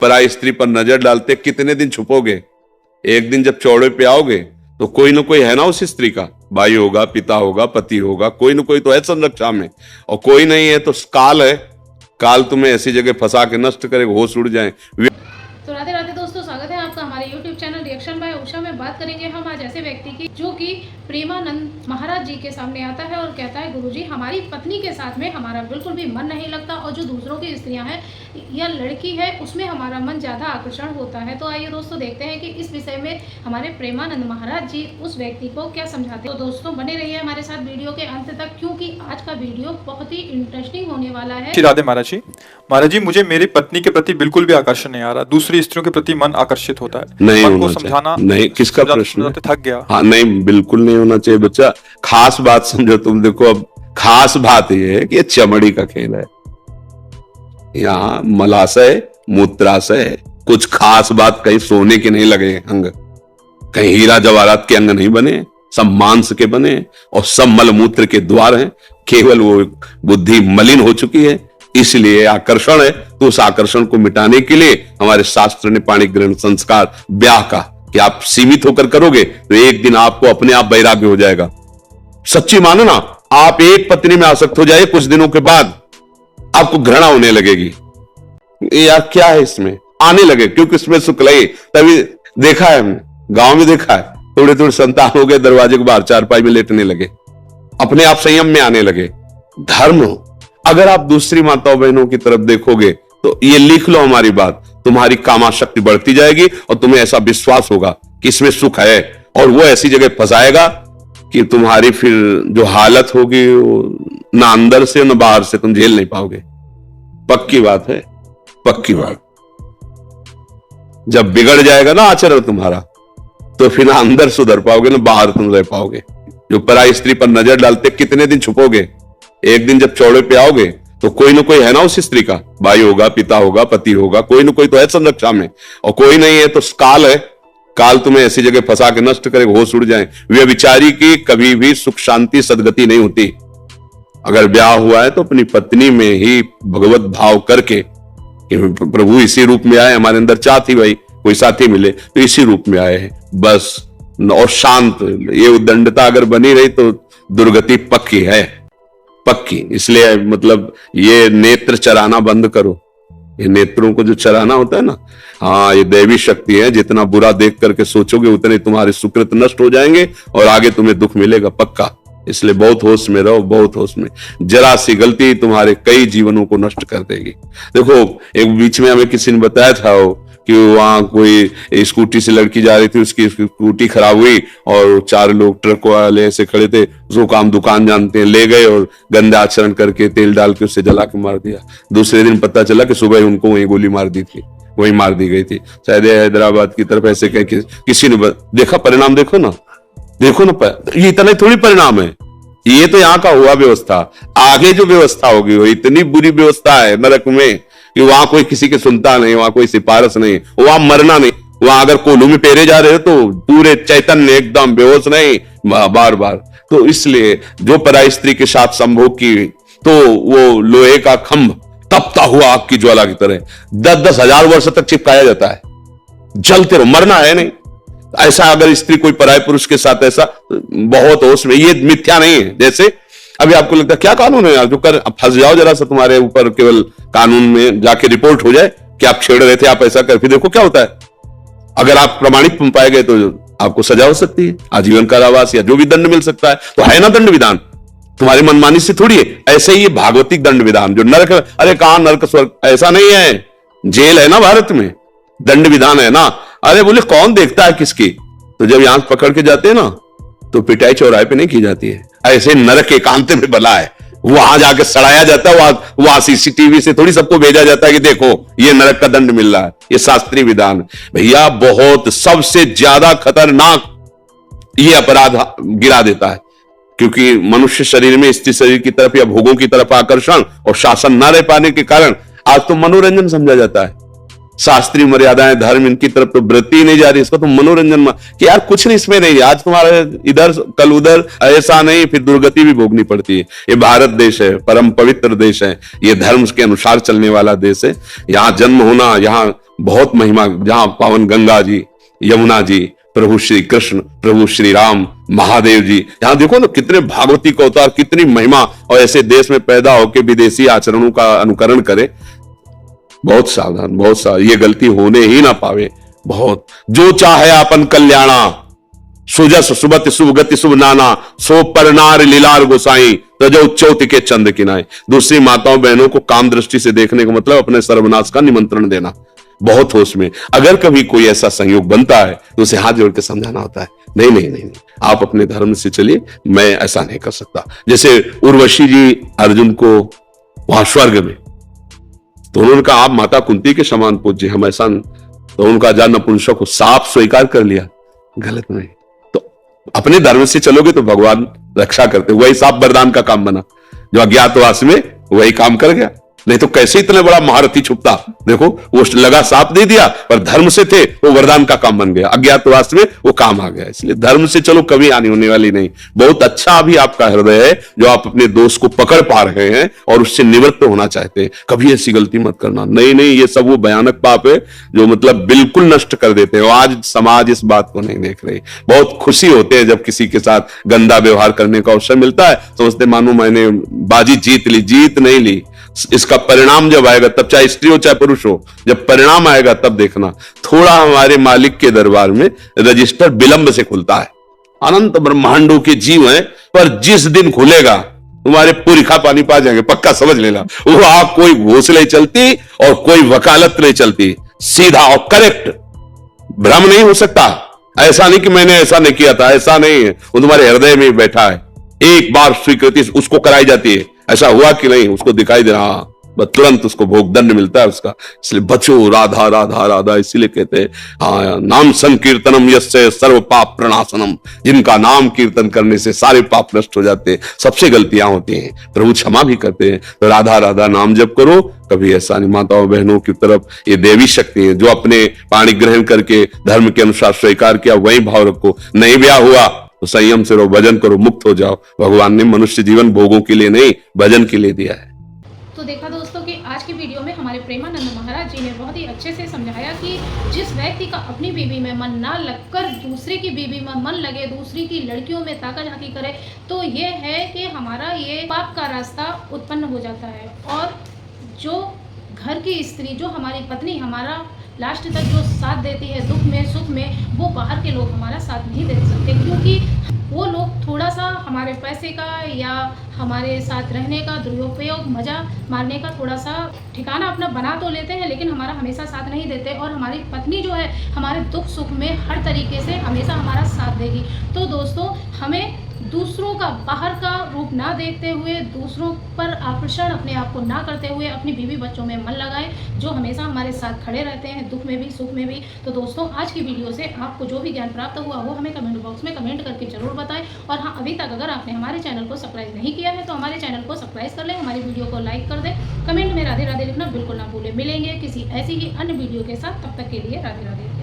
पराई स्त्री पर नजर डालते कितने दिन छुपोगे? एक दिन जब चौड़े पे आओगे तो कोई ना कोई है ना उस स्त्री का, भाई होगा, पिता होगा, पति होगा, कोई ना कोई तो है संरक्षा में। और कोई नहीं है तो काल है, काल तुम्हें ऐसी जगह फंसा के नष्ट करेगा, होश उड़ जाए। तो राधे राधे दोस्तों, स्वागत है आपका हमारे YouTube channel reaction by Usha में। बात करेंगे हम आज ऐसे व्यक्ति की जो कि प्रेमानंद महाराज जी के सामने आता है और कहता है, गुरुजी हमारी पत्नी के साथ में हमारा बिल्कुल भी मन नहीं लगता और जो दूसरों की स्त्रियां हैं या लड़की है उसमें हमारा मन ज़्यादा आकर्षण होता है। तो आइए दोस्तों देखते हैं कि इस विषय में हमारे प्रेमानंद महाराज जी उस व्यक्ति को क्या समझाते हैं। तो दोस्तों बने रहिए हमारे साथ वीडियो के अंत तक, क्योंकि आज का वीडियो बहुत ही इंटरेस्टिंग होने वाला है। राधे महाराज जी, मुझे मेरी पत्नी के प्रति बिल्कुल भी आकर्षण नहीं आ रहा, दूसरी स्त्रियों के प्रति मन आकर्षित होता है। नहीं मन होना को समझाना नहीं, किसका प्रश्न? थक गया। हाँ नहीं, बिल्कुल नहीं होना चाहिए बच्चा। खास बात समझो तुम। देखो अब खास बात यह है कि ये चमड़ी का खेल है। यहाँ मलाशय मूत्राशय, कुछ खास बात कहीं सोने के नहीं लगे अंग, कहीं हीरा जवाहरात के अंग नहीं बने, सब मांस के बने और सब मलमूत्र के द्वार हैं। केवल वो बुद्धि मलिन हो चुकी है, इसलिए आकर्षण है। तो उस आकर्षण को मिटाने के लिए हमारे शास्त्र ने पाणि ग्रहण संस्कार ब्याह का कि आप सीमित होकर करोगे तो एक दिन आपको अपने आप वैराग्य हो जाएगा। सच्ची मानो ना, आप एक पत्नी में आसक्त हो जाए, कुछ दिनों के बाद आपको घृणा होने लगेगी। यार क्या है इसमें, आने लगे, क्योंकि इसमें सुख लगे। तभी देखा है हमने, गांव में देखा है, थोड़े थोड़े संतान हो गए, दरवाजे के बाहर चारपाई में लेटने लगे, अपने आप संयम में आने लगे। धर्म, अगर आप दूसरी माताओं बहनों की तरफ देखोगे तो ये लिख लो हमारी बात, तुम्हारी कामाशक्ति बढ़ती जाएगी और तुम्हें ऐसा विश्वास होगा कि इसमें सुख है, और वो ऐसी जगह फंसाएगा कि तुम्हारी फिर जो हालत होगी ना अंदर से ना बाहर से तुम झेल नहीं पाओगे। पक्की बात है, पक्की बात। जब बिगड़ जाएगा ना आचरण तुम्हारा, तो फिर ना अंदर सुधर पाओगे ना बाहर तुम रह पाओगे। जो पराई स्त्री पर नजर डालते कितने दिन छुपोगे? एक दिन जब चौड़े पे आओगे तो कोई ना कोई है ना उस स्त्री का, भाई होगा, पिता होगा, पति होगा, कोई ना कोई तो है संरक्षा में। और कोई नहीं है तो काल है, काल तुम्हें ऐसी जगह फंसा के नष्ट करेगा, होश उड़ जाए। व्यभिचारी की कभी भी सुख शांति सदगति नहीं होती। अगर ब्याह हुआ है तो अपनी पत्नी में ही भगवत भाव करके, प्रभु इसी रूप में आए, हमारे अंदर चाह थी भाई कोई साथी मिले तो इसी रूप में आए हैं बस। और शांत, ये उद्दंडता अगर बनी रही तो दुर्गति पक्की है, पक्की। इसलिए मतलब ये नेत्र चराना बंद करो। ये नेत्रों को जो चराना होता है ना, हाँ ये दैवी शक्ति है। जितना बुरा देख करके सोचोगे उतने तुम्हारे सुकृत नष्ट हो जाएंगे और आगे तुम्हें दुख मिलेगा पक्का। इसलिए बहुत होश में रहो, बहुत होश में। जरा सी गलती तुम्हारे कई जीवनों को नष्ट कर देगी। देखो एक बीच में हमें किसी ने बताया था कि वहां कोई स्कूटी से लड़की जा रही थी, उसकी स्कूटी खराब हुई और चार लोग ट्रक वाले ऐसे खड़े थे, उसको काम दुकान जानते हैं, ले गए और गंदा आचरण करके तेल डाल के उससे जला के मार दिया। दूसरे दिन पता चला कि सुबह उनको वहीं गोली मार दी थी, वहीं मार दी गई थी। शायद हैदराबाद की तरफ ऐसे कह किसी ने देखा। परिणाम देखो ना, देखो ना, ये इतना थोड़ी परिणाम है। ये तो यहाँ का हुआ व्यवस्था। आगे जो व्यवस्था होगी वो इतनी बुरी व्यवस्था है नरक में कि वहां कोई किसी की सुनता नहीं, वहां कोई सिफारिश नहीं, वहां मरना नहीं। वहां अगर कोल्हू में पेरे जा रहे हो तो पूरे चैतन्य एकदम बेहोश नहीं, बार बार। तो इसलिए जो पराई स्त्री के साथ संभोग की तो वो लोहे का खंभ तपता हुआ आग की ज्वाला की तरह 10-10 हजार वर्ष तक चिपकाया जाता है। जलते रहो, मरना है नहीं। ऐसा अगर स्त्री कोई पराय पुरुष के साथ ऐसा, बहुत होश में, ये मिथ्या नहीं है। जैसे अभी आपको लगता है क्या कानून है यार, जो कर फंस जाओ जरा सा, तुम्हारे ऊपर केवल कानून में जाके रिपोर्ट हो जाए कि आप छेड़ रहे थे, आप ऐसा कर, फिर देखो क्या होता है। अगर आप प्रमाणित पाए गए तो आपको सजा हो सकती है, आजीवन कारावास या जो भी दंड मिल सकता है। तो है ना दंड विधान, तुम्हारी मनमानी से थोड़ी है। ऐसे ही भागवतिक दंड विधान जो नरक, अरे कहां नरक स्वर्ग, ऐसा नहीं है। जेल है ना भारत में, दंड विधान है ना। अरे बोले कौन देखता है किसकी, तो जब यहां पकड़ के जाते हैं ना तो पिटाई चौराहे पे नहीं की जाती है। ऐसे नरक एकांत में भला है, वहां जाके सड़ाया जाता है। वहां सीसीटीवी से थोड़ी सबको भेजा जाता है कि देखो ये नरक का दंड मिल रहा है। ये शास्त्रीय विधान भैया, बहुत सबसे ज्यादा खतरनाक ये अपराध गिरा देता है। क्योंकि मनुष्य शरीर में स्त्री शरीर की तरफ या भोगों की तरफ आकर्षण और शासन न रह पाने के कारण आज तो मनोरंजन समझा जाता है। शास्त्रीय मर्यादाएं, धर्म, इनकी तरफ तो वृत्ति ही नहीं जा रही। इसका तो मनोरंजन कि यार कुछ नहीं इसमें नहीं, आज तुम्हारे इधर कल उधर, ऐसा नहीं, फिर दुर्गति भी भोगनी पड़ती है। ये भारत देश है, परम पवित्र देश है, ये धर्म के अनुसार चलने वाला देश है। यहाँ जन्म होना, यहाँ बहुत महिमा, जहाँ पावन गंगा जी, यमुना जी, प्रभु श्री कृष्ण, प्रभु श्री राम, महादेव जी, यहाँ देखो ना कितने भागवती का अवतार, कितनी महिमा, और ऐसे देश में पैदा होकर विदेशी आचरणों का अनुकरण करे। बहुत सावधान, बहुत सावधान, ये गलती होने ही ना पावे। बहुत जो चाहे अपन कल्याणा, सुजस सुबत शुभ गति शुभ नाना, सो परनार लीलार गोसाई, तजो चौथ के चंद किनाए। दूसरी माताओं बहनों को काम दृष्टि से देखने का मतलब अपने सर्वनाश का निमंत्रण देना। बहुत होश में, अगर कभी कोई ऐसा संयोग बनता है तो उसे हाथ जोड़ के समझाना होता है, नहीं नहीं नहीं, आप अपने धर्म से चलिए, मैं ऐसा नहीं कर सकता। जैसे उर्वशी जी अर्जुन को वहां स्वर्ग में, तो उन्होंने कहा आप माता कुंती के समान पूज्य, हम ऐसा, तो उनका जान नपुंसक को साफ स्वीकार कर लिया, गलत नहीं। तो अपने धर्म से चलोगे तो भगवान रक्षा करते, वही साफ वरदान का काम बना, जो अज्ञातवास में वही काम कर गया। नहीं तो कैसे इतना बड़ा महारथी छुपता, देखो वो लगा साफ दे दिया, पर धर्म से थे वो वरदान का काम बन गया, अज्ञातवास में वो काम आ गया। इसलिए धर्म से चलो, कभी हानि होने वाली नहीं। बहुत अच्छा अभी आपका हृदय है जो आप अपने दोस्त को पकड़ पा रहे हैं और उससे निवृत्त होना चाहते हैं। कभी ऐसी गलती मत करना, नहीं नहीं, ये सब वो भयानक पाप है जो मतलब बिल्कुल नष्ट कर देते हैं। आज समाज इस बात को नहीं देख रही। बहुत खुशी होते हैं जब किसी के साथ गंदा व्यवहार करने का अवसर मिलता है, समझते मानो मैंने बाजी जीत ली। जीत नहीं ली, इसका परिणाम जब आएगा तब, चाहे स्त्री हो चाहे पुरुष हो, जब परिणाम आएगा तब देखना। थोड़ा हमारे मालिक के दरबार में रजिस्टर विलंब से खुलता है। अनंत ब्रह्मांडों के जीव हैं, पर जिस दिन खुलेगा तुम्हारे पुरखा पानी पा जाएंगे, पक्का समझ लेना। वो आप कोई घूस नहीं चलती और कोई वकालत नहीं चलती, सीधा और करेक्ट। भ्रम नहीं हो सकता, ऐसा नहीं कि मैंने ऐसा नहीं किया था, ऐसा नहीं है, वो तुम्हारे हृदय में बैठा है। एक बार स्वीकृति उसको कराई जाती है, ऐसा हुआ कि नहीं उसको दिखाई दे रहा, बस तुरंत उसको भोग दंड मिलता है उसका। इसलिए बचो, राधा राधा राधा, इसीलिए कहते हैं हाँ, नाम संकीर्तनम यस्य सर्व पाप प्रणाशनम, जिनका नाम कीर्तन करने से सारे पाप नष्ट हो जाते हैं। सबसे गलतियां होती हैं, प्रभु क्षमा भी करते हैं। तो राधा राधा नाम जप करो, कभी ऐसा नहीं। माताओं बहनों की तरफ ये देवी शक्ति है, जो अपने पाणी ग्रहण करके धर्म के अनुसार स्वीकार किया, वही भाव रखो। नहीं ब्याह हुआ तो संयम से रहो, भजन करो, मुक्त हो जाओ। भगवान ने मनुष्य जीवन भोगों के लिए नहीं, भजन के लिए दिया है। तो देखा दोस्तों कि आज की वीडियो में हमारे प्रेमानंद महाराज जी ने बहुत ही अच्छे से समझाया कि जिस व्यक्ति का अपनी बीवी में मन ना लगकर दूसरे की बीवी में मन लगे, दूसरी की लड़कियों में ताका झाकी करे, तो ये है कि हमारा ये पाप का रास्ता उत्पन्न हो जाता है। और जो घर की स्त्री, जो हमारी पत्नी हमारा लास्ट तक जो साथ देती है दुख में सुख में, वो बाहर के लोग हमारा साथ नहीं दे सकते, क्योंकि वो लोग थोड़ा सा हमारे पैसे का या हमारे साथ रहने का दुरुपयोग, मजा मारने का थोड़ा सा ठिकाना अपना बना तो लेते हैं, लेकिन हमारा हमेशा साथ नहीं देते। और हमारी पत्नी जो है हमारे दुख सुख में हर तरीके से हमेशा हमारा साथ देगी। तो दोस्तों, हमें दूसरों का बाहर का रूप ना देखते हुए, दूसरों पर आकर्षण अपने आप को ना करते हुए, अपनी बीवी बच्चों में मन लगाएं, जो हमेशा हमारे साथ खड़े रहते हैं, दुख में भी सुख में भी। तो दोस्तों, आज की वीडियो से आपको जो भी ज्ञान प्राप्त हुआ वो हमें कमेंट बॉक्स में कमेंट करके जरूर बताएं। और हाँ, अभी तक अगर आपने हमारे चैनल को सब्सक्राइब नहीं किया है तो हमारे चैनल को सब्सक्राइब कर लें, हमारी वीडियो को लाइक कर दें, कमेंट में राधे राधे लिखना बिल्कुल ना भूलें। मिलेंगे किसी ऐसी ही अन्य वीडियो के साथ, तब तक के लिए राधे राधे।